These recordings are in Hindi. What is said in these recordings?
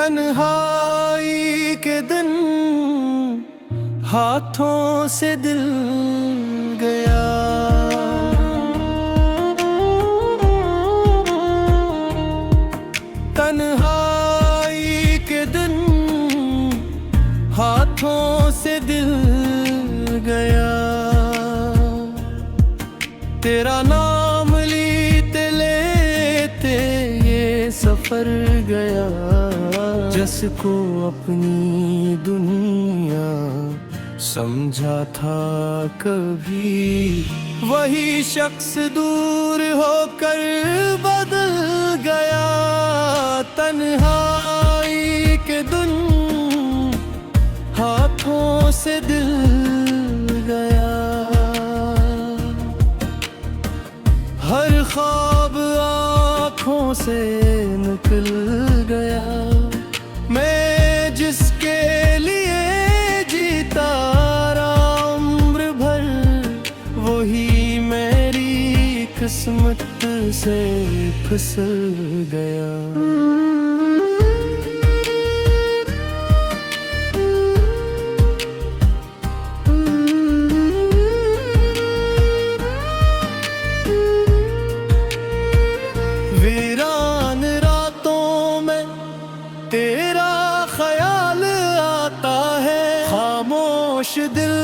तन्हाई के दिन हाथों से दिल गया। तन्हाई के दिन हाथों से दिल गया। तेरा नाम लेते लेते ये सफर गया। जिसको अपनी दुनिया समझा था कभी, वही शख्स दूर होकर बदल गया। तन्हाई के दिन हाथों से दिल गया। हर ख्वाब आँखों से निकल गया। मैं जिसके लिए जीता रहा उम्र भर, वही मेरी किस्मत से फिसल गया। वीरान रातों में तेरा ख्याल आता है। खामोश दिल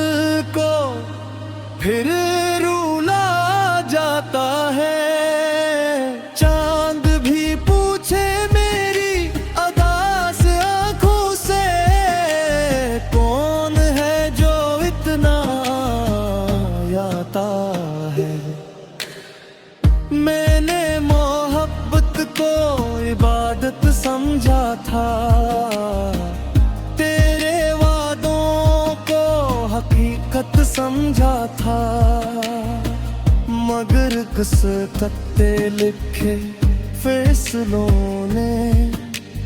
को फिर रुला जाता है। चांद भी पूछे मेरी अदा से आँखों से, कौन है जो इतना आता है। मैंने मोहब्बत को इबादत समझा था, तेरे वादों को हकीकत समझा था। मगर किस्मते लिखे फैसलों ने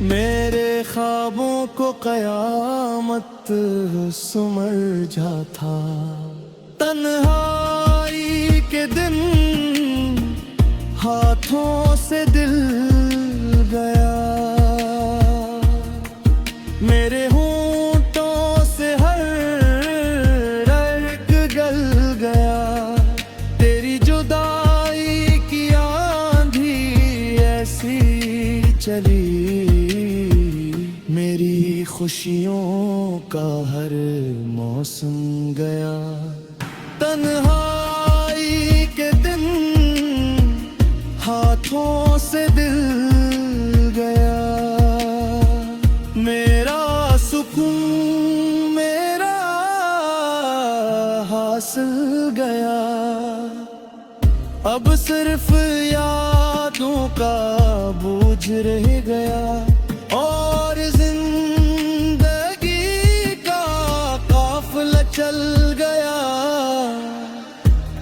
मेरे ख्वाबों को कयामत समझा था। तन्हाई के दिन हाथों से दिल गया। मेरे होंठों से हर रग गल गया। तेरी जुदाई की आंधी ऐसी चली, मेरी खुशियों का हर मौसम गया। तन्हाई के दिन हाथों से दिल गया। मेरा सुकून मेरा हासिल गया। अब सिर्फ यादों का बोझ रह गया। और जिंदगी का काफिला चल गया।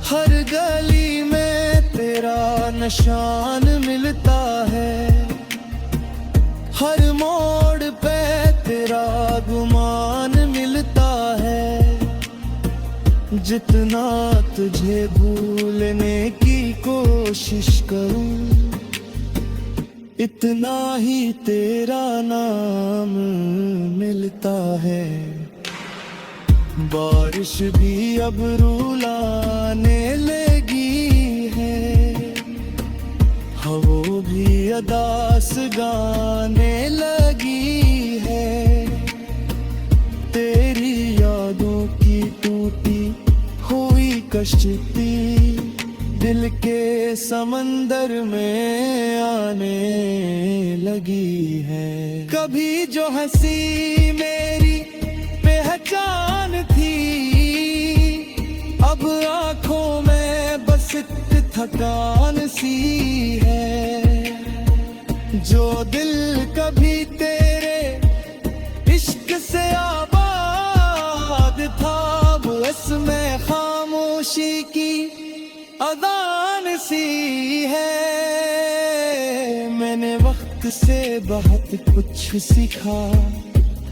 हर गली में तेरा निशान मिलता है। हर मोड़ पे तेरा गुमान मिलता है। जितना तुझे भूलने की कोशिश करूं, इतना ही तेरा नाम मिलता है। बारिश भी अब रुलाने लगी है। हवा भी अदास गाने लगी है। तेरी यादों की टूटी हुई कश्ती दिल के समंदर में आने लगी है। कभी जो हंसी मेरी पहचान थी, अब आंखों में बस थकान सी है। जो दिल कभी तेरे इश्क से आबाद था, वो इसमें खामोशी की अजान सी है। मैंने वक्त से बहुत कुछ सीखा।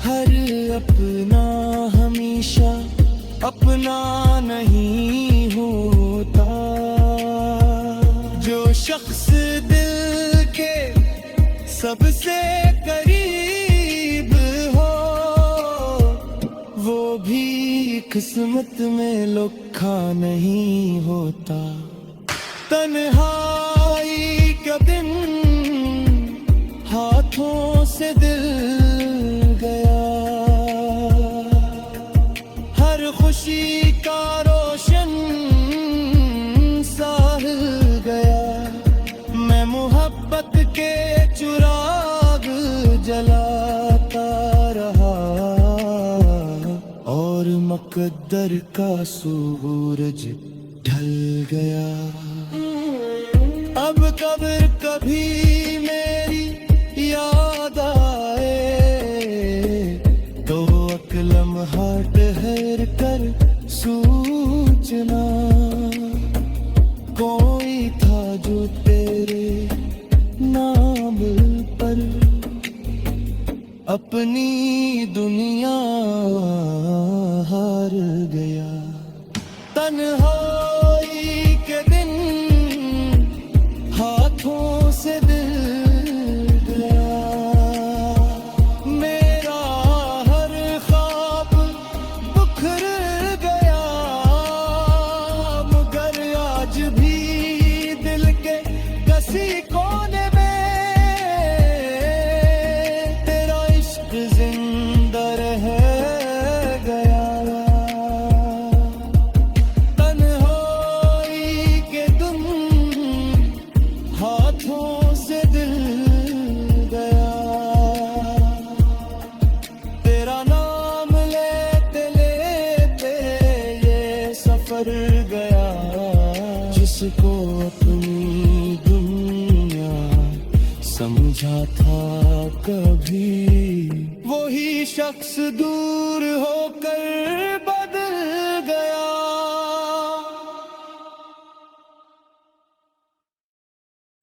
हर अपना हमेशा अपना नहीं होता। जो शख्स दिल के सबसे करीब किस्मत में लिखा नहीं होता। तन्हाई का दिन हाथों से दिल गया, हर खुशी का रोशन साहिल गया। मैं मोहब्बत के चिराग जलाता रहा और मुकद्दर का सूरज ढल गया। अब कब्र कभी मेरी याद आए तो अकलम हाट ठहर कर सूचना। कोई था जो तेरे नाम पर अपनी दुनिया हार गया। तन्हाई के दिन हाथों से दिल गया, मेरा हर ख्वाब बिखर गया। मगर आज भी दिल के किसी कोने में तेरा इश्क जिंदा रह गया। हाथों से दिल गया, तेरा नाम लेते लेते ये सफर गया। जिसको अपनी दुनिया समझा था कभी, वही शख्स दूर होकर